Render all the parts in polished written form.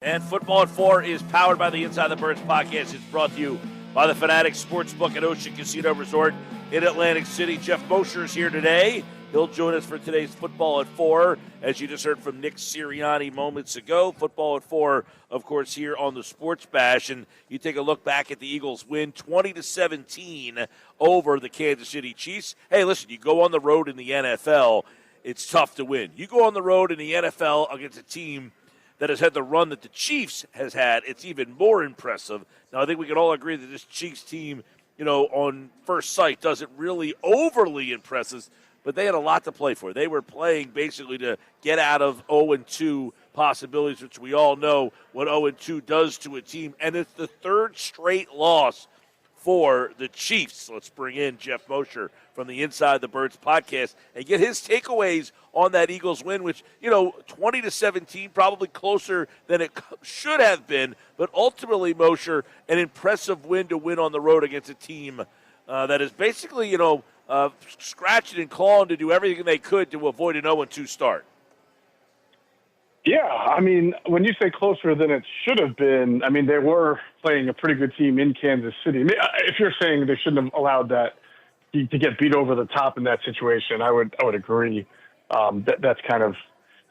And Football at 4 is powered by the Inside the Birds podcast. It's brought to you by the Fanatics Sportsbook at Ocean Casino Resort in Atlantic City. Geoff Mosher is here today. He'll join us for today's Football at 4. As you just heard from Nick Sirianni moments ago, Football at 4, of course, here on the Sports Bash. And you take a look back at the Eagles' win 20-17 over the Kansas City Chiefs. Hey, listen, you go on the road in the NFL, it's tough to win. You go on the road in the NFL against a team that has had the run that the Chiefs has had, it's even more impressive. Now, I think we can all agree that this Chiefs team, on first sight doesn't really overly impress us, but they had a lot to play for. They were playing basically to get out of 0-2 possibilities, which we all know what 0-2 does to a team, and it's the third straight loss for the Chiefs. Let's bring in Geoff Mosher from the Inside the Birds podcast and get his takeaways on that Eagles win, which, 20-17, probably closer than it should have been, but ultimately, Mosher, an impressive win to win on the road against a team that is basically, scratching and clawing to do everything they could to avoid an 0-2 start. Yeah, I mean, when you say closer than it should have been, I mean, they were playing a pretty good team in Kansas City. I mean, if you're saying they shouldn't have allowed that to get beat over the top in that situation, I would agree. That's kind of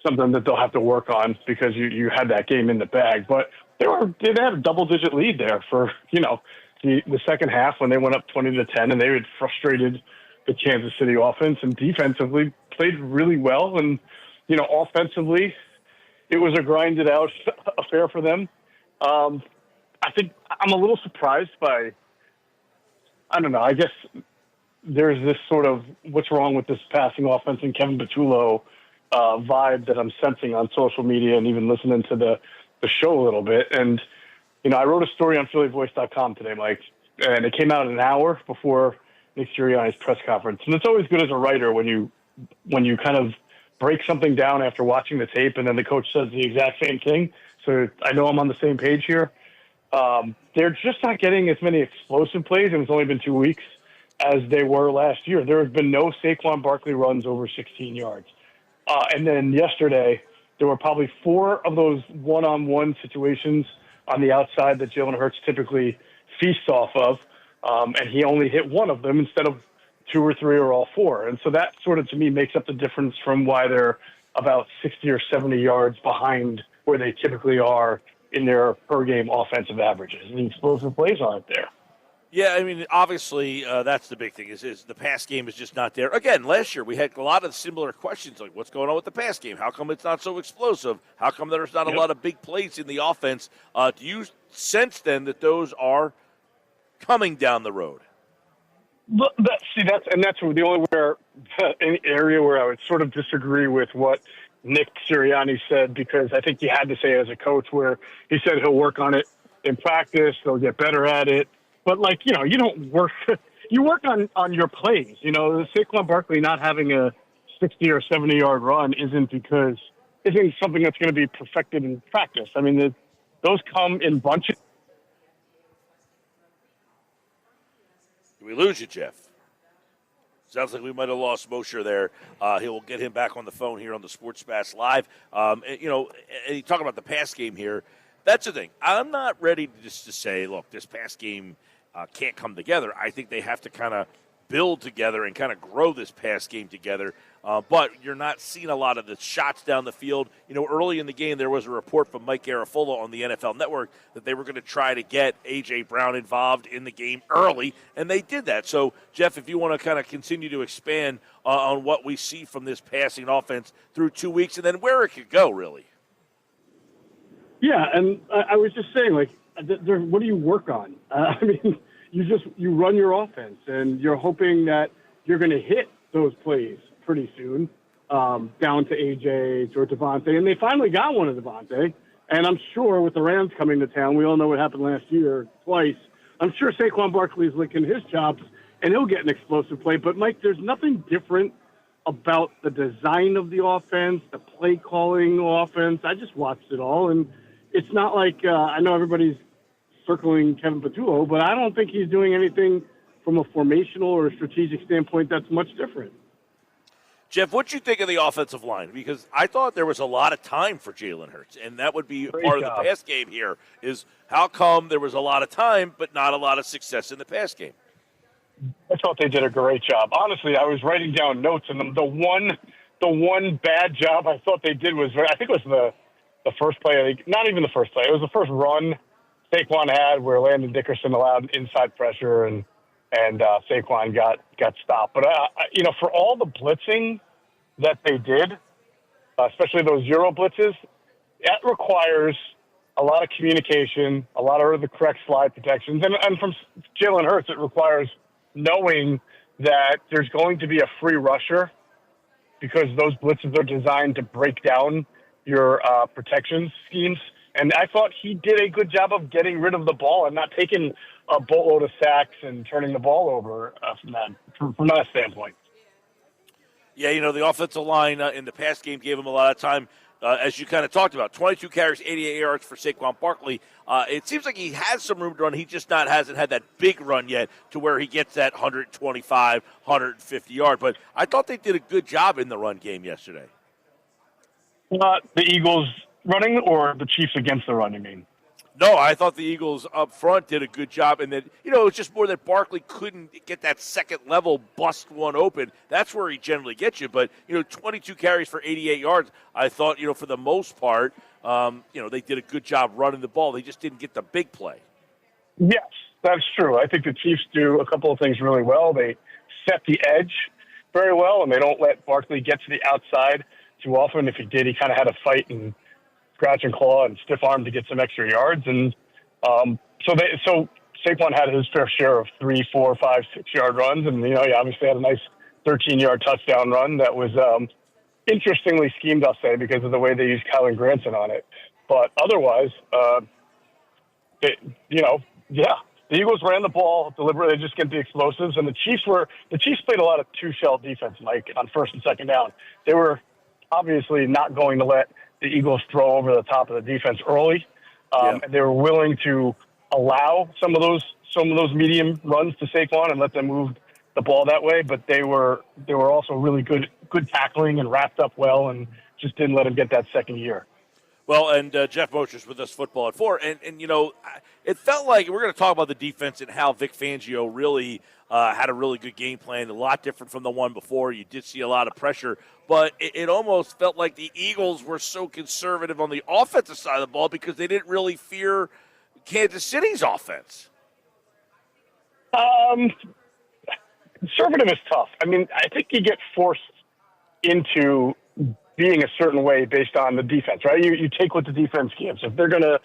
something that they'll have to work on because you had that game in the bag. But they had a double-digit lead there for, the second half when they went up 20-10, and they had frustrated the Kansas City offense and defensively played really well. And, offensively, it was a grinded-out affair for them. I think I'm a little surprised by, I don't know, I guess there's this sort of what's wrong with this passing offense and Kevin Patullo vibe that I'm sensing on social media and even listening to the show a little bit. And, I wrote a story on PhillyVoice.com today, Mike, and it came out an hour before Nick Sirianni's press conference. And it's always good as a writer when you kind of break something down after watching the tape and then the coach says the exact same thing. So I know I'm on the same page here. They're just not getting as many explosive plays, and it's only been 2 weeks, as they were last year. There have been no Saquon Barkley runs over 16 yards. And then yesterday, there were probably 4 of those one-on-one situations on the outside that Jalen Hurts typically feasts off of, and he only hit 1 of them instead of 2 or 3 or all 4. And so that sort of, to me, makes up the difference from why they're about 60 or 70 yards behind where they typically are in their per-game offensive averages. The explosive plays aren't there. Yeah, I mean, obviously, that's the big thing is the pass game is just not there. Again, last year we had a lot of similar questions, like what's going on with the pass game? How come it's not so explosive? How come there's not a lot of big plays in the offense? Do you sense, then, that those are coming down the road? That's the only area where I would sort of disagree with what Nick Sirianni said, because I think he had to say it as a coach, where he said he'll work on it in practice, they'll get better at it. But, you don't work – you work on your plays. Saquon Barkley not having a 60 or 70-yard run isn't something that's going to be perfected in practice. I mean, those come in bunches. Did we lose you, Geoff? Sounds like we might have lost Mosher there. He'll get him back on the phone here on the Sports Bash Live. And you talk about the pass game here. That's the thing. I'm not ready to say, look, this pass game can't come together. I think they have to kind of build together and kind of grow this pass game together. But you're not seeing a lot of the shots down the field. Early in the game, there was a report from Mike Garafolo on the NFL Network that they were going to try to get A.J. Brown involved in the game early, and they did that. So, Geoff, if you want to kind of continue to expand on what we see from this passing offense through 2 weeks and then where it could go, really. Yeah, and I was just saying, what do you work on? I mean, you run your offense, and you're hoping that you're going to hit those plays pretty soon, down to AJ or Devontae, and they finally got one of Devontae. And I'm sure with the Rams coming to town, we all know what happened last year twice. I'm sure Saquon Barkley's licking his chops, and he'll get an explosive play. But, Mike, there's nothing different about the design of the offense, the play calling offense. I just watched it all, and it's not like I know everybody's circling Kevin Patullo, but I don't think he's doing anything from a formational or a strategic standpoint that's much different. Jeff, what'd you think of the offensive line? Because I thought there was a lot of time for Jalen Hurts, and that would be Great part job. of the pass game here, is how come there was a lot of time but not a lot of success in the pass game? I thought they did a great job. Honestly, I was writing down notes, and the one bad job I thought they did was, I think it was the first play, not even the first play. It was the first run Saquon had where Landon Dickerson allowed inside pressure, and Saquon got stopped. But, for all the blitzing that they did, especially those zero blitzes, that requires a lot of communication, a lot of the correct slide protections. And from Jalen Hurts, it requires knowing that there's going to be a free rusher because those blitzes are designed to break down your protection schemes. And I thought he did a good job of getting rid of the ball and not taking a boatload of sacks and turning the ball over from that standpoint. Yeah, the offensive line in the pass game gave him a lot of time, as you kind of talked about. 22 carries, 88 yards for Saquon Barkley. It seems like he has some room to run. He just hasn't had that big run yet to where he gets that 125, 150 yard. But I thought they did a good job in the run game yesterday. Not the Eagles running or the Chiefs against the run, you mean? No, I thought the Eagles up front did a good job, and that it was just more that Barkley couldn't get that second level bust one open. That's where he generally gets you. But 22 carries for 88 yards. I thought for the most part, they did a good job running the ball. They just didn't get the big play. Yes, that's true. I think the Chiefs do a couple of things really well. They set the edge very well, and they don't let Barkley get to the outside too often. If he did, he kind of had to fight and scratch and claw and stiff arm to get some extra yards. And so Saquon had his fair share of 3, 4, 5, 6-yard runs. And, he obviously had a nice 13-yard touchdown run that was interestingly schemed, I'll say, because of the way they used Kylan Granson on it. But otherwise, the Eagles ran the ball deliberately, just get the explosives. And the Chiefs played a lot of two-shell defense, Mike, on first and second down. They were obviously not going to let the Eagles throw over the top of the defense early. And they were willing to allow some of those medium runs to Saquon and let them move the ball that way. But they were also really good tackling and wrapped up well and just didn't let him get that second year. Well, and Geoff Mosher's with us, Football at 4. And it felt like we're going to talk about the defense and how Vic Fangio really had a really good game plan, a lot different from the one before. You did see a lot of pressure, but it almost felt like the Eagles were so conservative on the offensive side of the ball because they didn't really fear Kansas City's offense. Conservative is tough. I mean, I think you get forced into being a certain way based on the defense, right? You take what the defense gives. If they're going to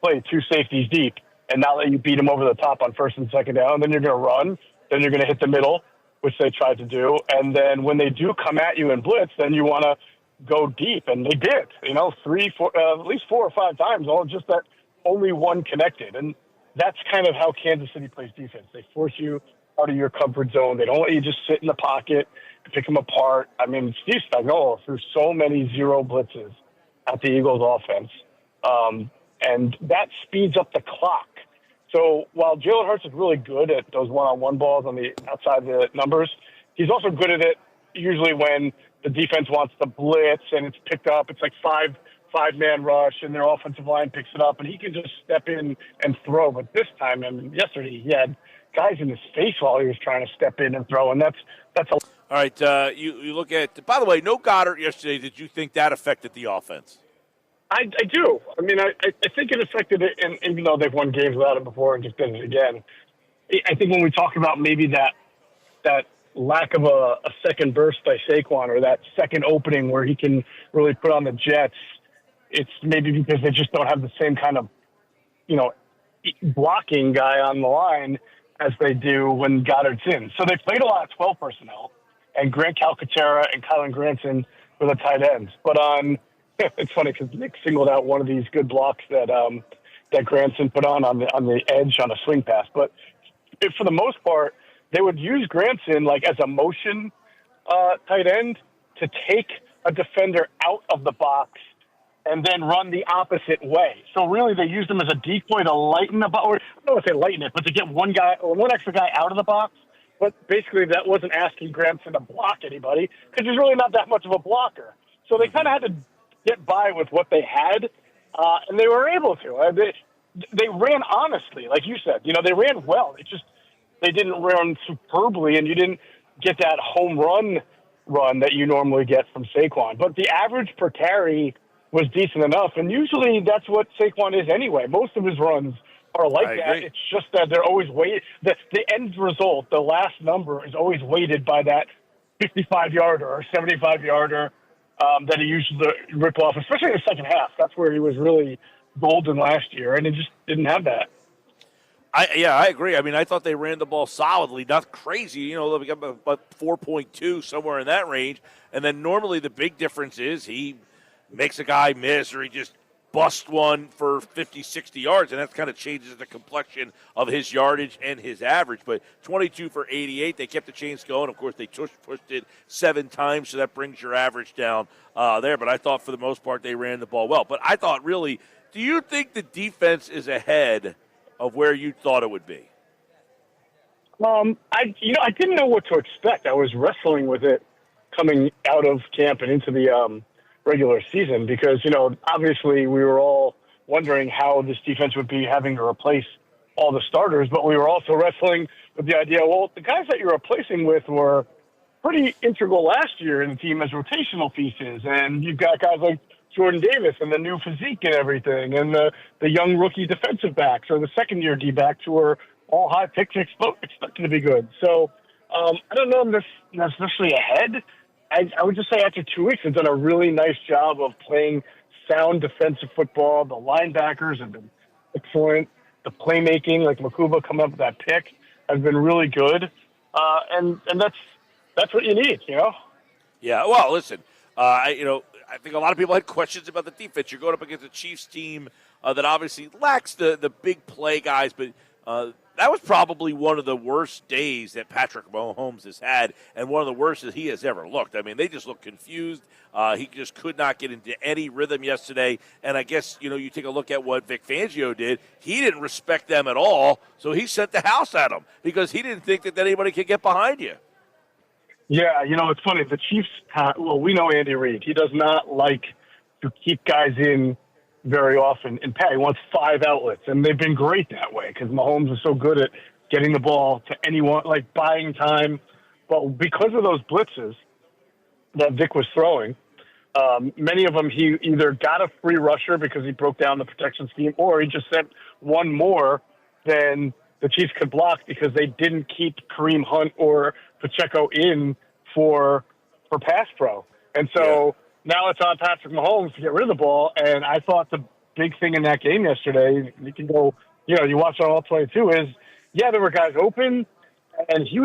play two safeties deep and not let you beat them over the top on first and second down, then you're going to run, then you're going to hit the middle, which they tried to do. And then when they do come at you in blitz, then you want to go deep. And they did, 3, 4, at least 4 or 5 times, all just that only one connected. And that's kind of how Kansas City plays defense. They force you out of your comfort zone. They don't let you just sit in the pocket and pick them apart. I mean, Steve Spagnuolo threw so many zero blitzes at the Eagles offense. And that speeds up the clock. So while Jalen Hurts is really good at those one-on-one balls on the outside of the numbers, he's also good at it usually when the defense wants to blitz and it's picked up. It's like five-man rush and their offensive line picks it up and he can just step in and throw. But this time, yesterday, he had guys in his face while he was trying to step in and throw, and that's a... All right, you look at, by the way, no Goddard yesterday. Did you think that affected the offense? I do. I mean, I think it affected it, and even though they've won games without it before and just did it again, I think when we talk about maybe that lack of a second burst by Saquon or that second opening where he can really put on the Jets, it's maybe because they just don't have the same kind of, blocking guy on the line as they do when Goddard's in. So they played a lot of 12 personnel, and Grant Calcaterra and Kylan Granson were the tight ends. But it's funny because Nick singled out one of these good blocks that Granson put on the edge on a swing pass. But for the most part, they would use Granson like as a motion tight end to take a defender out of the box and then run the opposite way. So really, they used him as a decoy to lighten the box, or I don't want to say lighten it, but to get one extra guy out of the box but basically that wasn't asking Gramson to block anybody because he's really not that much of a blocker. So they kind of had to get by with what they had, and they were able to. They ran honestly, like you said. They ran well. They didn't run superbly, and you didn't get that home run that you normally get from Saquon. But the average per carry was decent enough, and usually that's what Saquon is anyway. Most of his runs are like that. It's just that they're always weighted. The end result, the last number, is always weighted by that 55-yarder or 75-yarder that he used to rip off, especially in the second half. That's where he was really golden last year, and it just didn't have that. I agree. I mean, I thought they ran the ball solidly, not crazy. About 4.2, somewhere in that range. And then normally the big difference is he makes a guy miss or he just busts one for 50, 60 yards, and that kind of changes the complexion of his yardage and his average. But 22 for 88, they kept the chains going. Of course, they pushed it 7 times, so that brings your average down there. But I thought for the most part they ran the ball well. But I thought really, do you think the defense is ahead of where you thought it would be? I didn't know what to expect. I was wrestling with it coming out of camp and into the regular season because, obviously we were all wondering how this defense would be having to replace all the starters, but we were also wrestling with the idea, well, the guys that you're replacing with were pretty integral last year in the team as rotational pieces, and you've got guys like Jordan Davis and the new physique and everything, and the young rookie defensive backs or the second-year D-backs who are all high picks expected to be good. So I don't know if that's necessarily ahead. I would just say after 2 weeks, they've done a really nice job of playing sound defensive football. The linebackers have been excellent. The playmaking, like Makuba coming up with that pick, has been really good. And that's what you need, Yeah, well, listen, I think a lot of people had questions about the defense. You're going up against a Chiefs team that obviously lacks the big play guys, but that was probably one of the worst days that Patrick Mahomes has had and one of the worst that he has ever looked. I mean, they just looked confused. He just could not get into any rhythm yesterday. And I guess, you take a look at what Vic Fangio did. He didn't respect them at all, so he sent the house at them because he didn't think that anybody could get behind you. Yeah, it's funny. The Chiefs, we know Andy Reid. He does not like to keep guys in very often. In Pat, he wants 5 outlets, and they've been great that way because Mahomes is so good at getting the ball to anyone, like buying time. But because of those blitzes that Vic was throwing, many of them he either got a free rusher because he broke down the protection scheme, or he just sent one more than the Chiefs could block because they didn't keep Kareem Hunt or Pacheco in for pass pro. And so now it's on Patrick Mahomes to get rid of the ball. And I thought the big thing in that game yesterday, you can go, you watch on all 22 is, there were guys open and he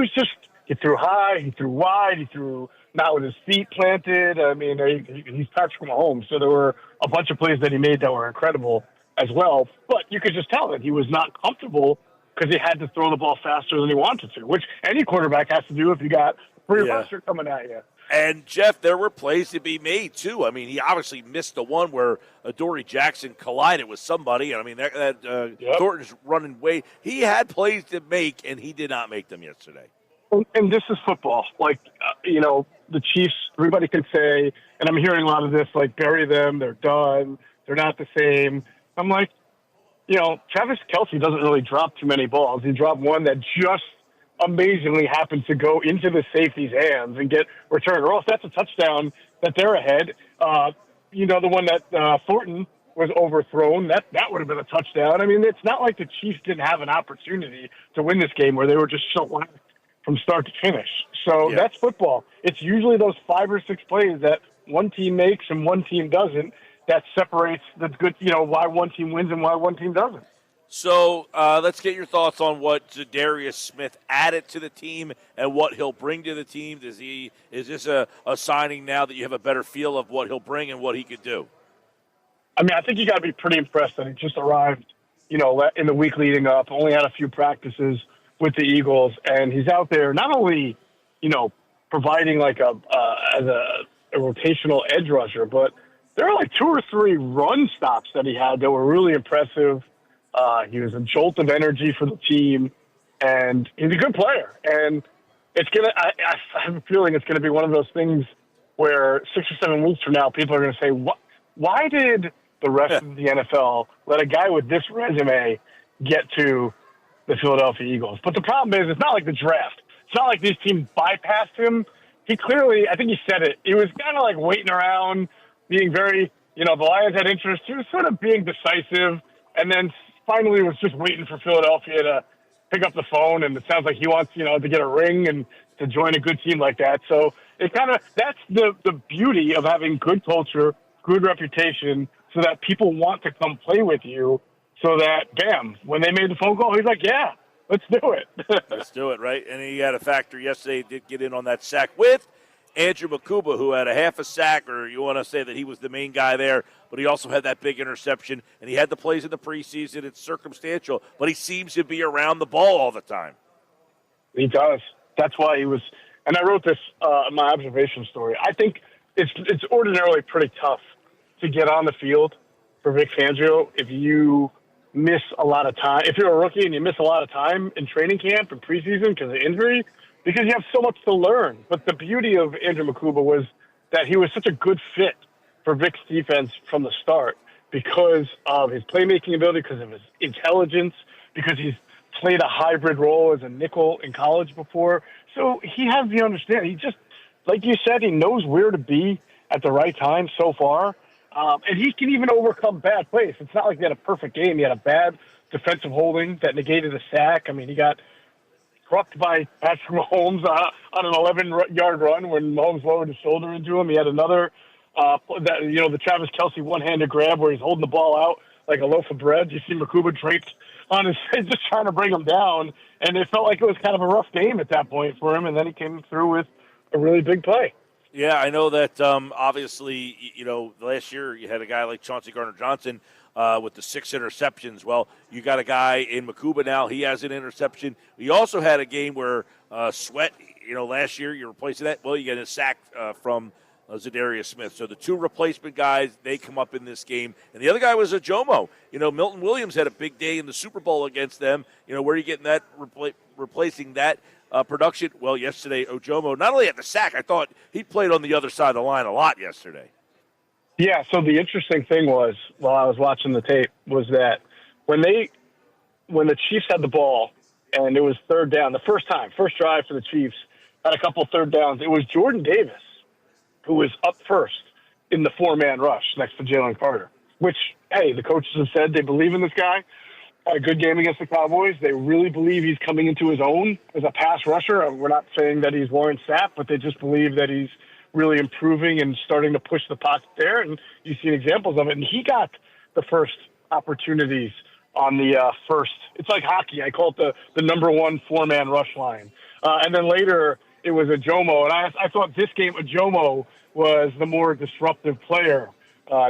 threw high, he threw wide, he threw not with his feet planted. I mean, he's Patrick Mahomes. So there were a bunch of plays that he made that were incredible as well. But you could just tell that he was not comfortable because he had to throw the ball faster than he wanted to, which any quarterback has to do if you got a free rusher coming at you. And, Jeff, there were plays to be made, too. I mean, he obviously missed the one where Adoree Jackson collided with somebody. I mean, Thornton's running way. He had plays to make, and he did not make them yesterday. And this is football. Like, the Chiefs, everybody can say, and I'm hearing a lot of this, like, bury them, they're done, they're not the same. I'm like, Travis Kelce doesn't really drop too many balls. He dropped one that just amazingly happened to go into the safety's hands and get returned. Or else that's a touchdown that they're ahead. The one that Thornton was overthrown, that would have been a touchdown. I mean, it's not like the Chiefs didn't have an opportunity to win this game where they were just shellacked from start to finish. So that's football. It's usually those 5 or 6 plays that one team makes and one team doesn't that separates the good, why one team wins and why one team doesn't. So let's get your thoughts on what Za'DariusSmith added to the team and what he'll bring to the team. Is this a signing now that you have a better feel of what he'll bring and what he could do? I mean, I think you got to be pretty impressed that he just arrived, in the week leading up, only had a few practices with the Eagles, and he's out there not only, providing like a rotational edge rusher, but there are like 2 or 3 run stops that he had that were really impressive. He was a jolt of energy for the team, and he's a good player. And it's gonna. I have a feeling it's gonna be one of those things where 6 or 7 weeks from now, people are gonna say, why did the rest of the NFL let a guy with this resume get to the Philadelphia Eagles? But the problem is, it's not like the draft. It's not like these teams bypassed him. He clearly, I think he said it, he was kind of like waiting around, being very, the Lions had interest. He was sort of being decisive, and then finally was just waiting for Philadelphia to pick up the phone, and it sounds like he wants, to get a ring and to join a good team like that. So it that's the beauty of having good culture, good reputation, so that people want to come play with you, so that, bam, when they made the phone call, he's like, yeah, let's do it. Let's do it, right? And he had a factor yesterday. He did get in on that sack with Andrew Makuba, who had a half a sack, or you want to say that he was the main guy there, but he also had that big interception, and he had the plays in the preseason. It's circumstantial, but he seems to be around the ball all the time. He does. That's why he was – and I wrote this in my observation story. I think it's ordinarily pretty tough to get on the field for Vic Fangio if you miss a lot of time. If you're a rookie and you miss a lot of time in training camp and preseason because of injury, because you have so much to learn. But the beauty of Andrew Makuba was that he was such a good fit for Vic's defense from the start because of his playmaking ability, because of his intelligence, because he's played a hybrid role as a nickel in college before. So he has the understanding. He just, like you said, he knows where to be at the right time so far. And he can even overcome bad plays. It's not like he had a perfect game. He had a bad defensive holding that negated a sack. I mean, he got trucked by Patrick Mahomes on an 11-yard run when Mahomes lowered his shoulder into him. He had another, the Travis Kelce one-handed grab where he's holding the ball out like a loaf of bread. You see Makuba draped on his head just trying to bring him down. And it felt like it was kind of a rough game at that point for him. And then he came through with a really big play. Yeah, I know that obviously, last year you had a guy like Chauncey Gardner-Johnson with the 6 interceptions. Well, you got a guy in Makuba now. He has an interception. You also had a game where Sweat, last year you're replacing that. Well, you get a sack from Za'DariusSmith. So the 2 replacement guys, they come up in this game. And the other guy was a Jomo. Milton Williams had a big day in the Super Bowl against them. Where are you getting that replacing that production? Well, yesterday, Ojomo not only had the sack, I thought he played on the other side of the line a lot yesterday. Yeah, so the interesting thing was, while I was watching the tape, was that when the Chiefs had the ball and it was third down, the first drive for the Chiefs, had a couple third downs, it was Jordan Davis who was up first in the 4-man rush next to Jalen Carter, which, hey, the coaches have said they believe in this guy. Had a good game against the Cowboys. They really believe he's coming into his own as a pass rusher. We're not saying that he's Warren Sapp, but they just believe that he's really improving and starting to push the pocket there. And you've seen examples of it. And he got the first opportunities on the first. It's like hockey. I call it the number 1 4-man rush line. And then later it was Ojomo. And I thought this game, Ojomo was the more disruptive player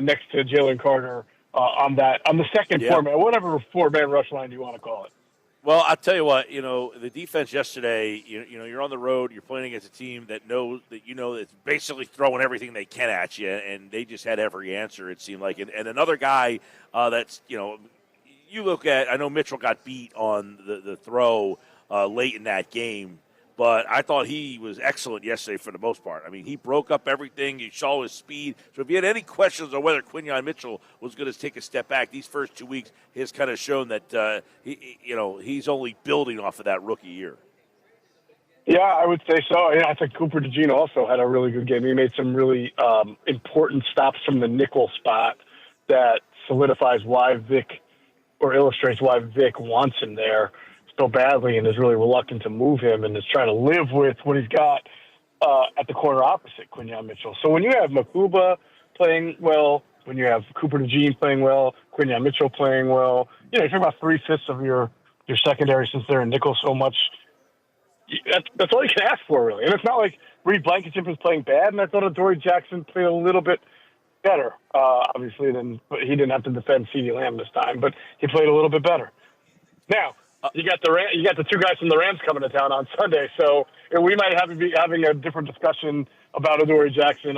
next to Jalen Carter. On the second 4-man, whatever 4-man rush line you want to call it. Well, I'll tell you what, the defense yesterday, you're on the road, you're playing against a team that knows that, that's basically throwing everything they can at you, and they just had every answer, it seemed like. And another guy that's, you look at, I know Mitchell got beat on the throw late in that game, but I thought he was excellent yesterday for the most part. I mean, he broke up everything. You saw his speed. So if you had any questions on whether Quinyon Mitchell was going to take a step back, these first 2 weeks has kind of shown that he's only building off of that rookie year. Yeah, I would say so. Yeah, I think Cooper DeJean also had a really good game. He made some really important stops from the nickel spot that solidifies why Vic, or illustrates why Vic wants him there so badly and is really reluctant to move him and is trying to live with what he's got at the corner opposite Quinyon Mitchell. So when you have Makuba playing well, when you have Cooper DeJean playing well, Quinyon Mitchell playing well, you're talking about 3/5 of your secondary since they're in nickel so much. That's all you can ask for, really. And it's not like Reed Blankenship was playing bad, and I thought Adoree Jackson played a little bit better, obviously, but he didn't have to defend CeeDee Lamb this time, but he played a little bit better. Now, you got the 2 guys from the Rams coming to town on Sunday, so we might be having a different discussion about Adoree Jackson,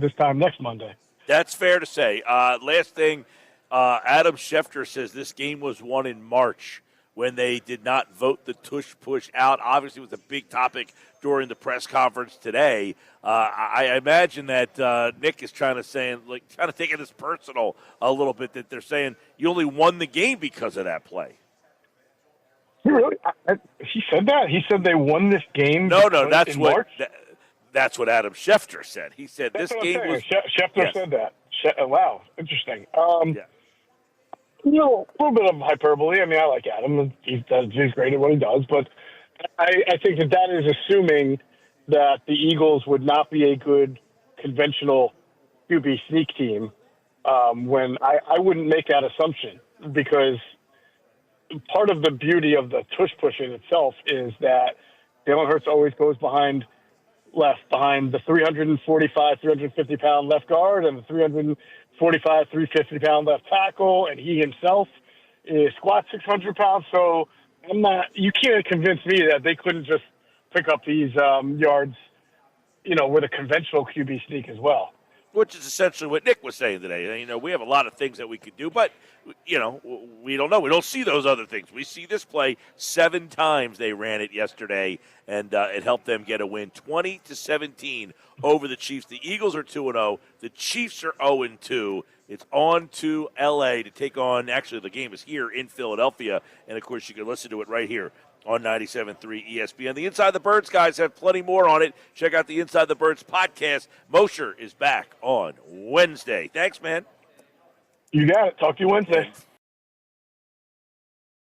this time next Monday. That's fair to say. Last thing, Adam Schefter says this game was won in March. when they did not vote the tush push out. Obviously, it was a big topic during the press conference today. I imagine that Nick is trying to take it as personal a little bit, that they're saying you only won the game because of that play. He really? He said that? He said they won this game. No, in March? That's what Adam Schefter said. He said that's this game was. Schefter said that. Wow, interesting. Yeah. A little bit of hyperbole. I mean, I like Adam. He's great at what he does, but I think that is assuming that the Eagles would not be a good conventional QB sneak team. When I wouldn't make that assumption, because part of the beauty of the tush push in itself is that Jalen Hurts always goes behind the 345, 350-pound left guard and the 345, 350-pound left tackle, and he himself is squat 600 pounds. So you can't convince me that they couldn't just pick up these yards, with a conventional QB sneak as well. Which is essentially what Nick was saying today. We have a lot of things that we could do, but, we don't know. We don't see those other things. We see this play 7 times they ran it yesterday, and it helped them get a win 20-17 over the Chiefs. The Eagles are 2-0. The Chiefs are 0-2. It's on to L.A. to take on, actually the game is here in Philadelphia, and, of course, you can listen to it right here on 97.3 ESPN. The Inside the Birds guys have plenty more on it. Check out the Inside the Birds podcast. Mosher is back on Wednesday. Thanks, man. You got it. Talk to you Wednesday.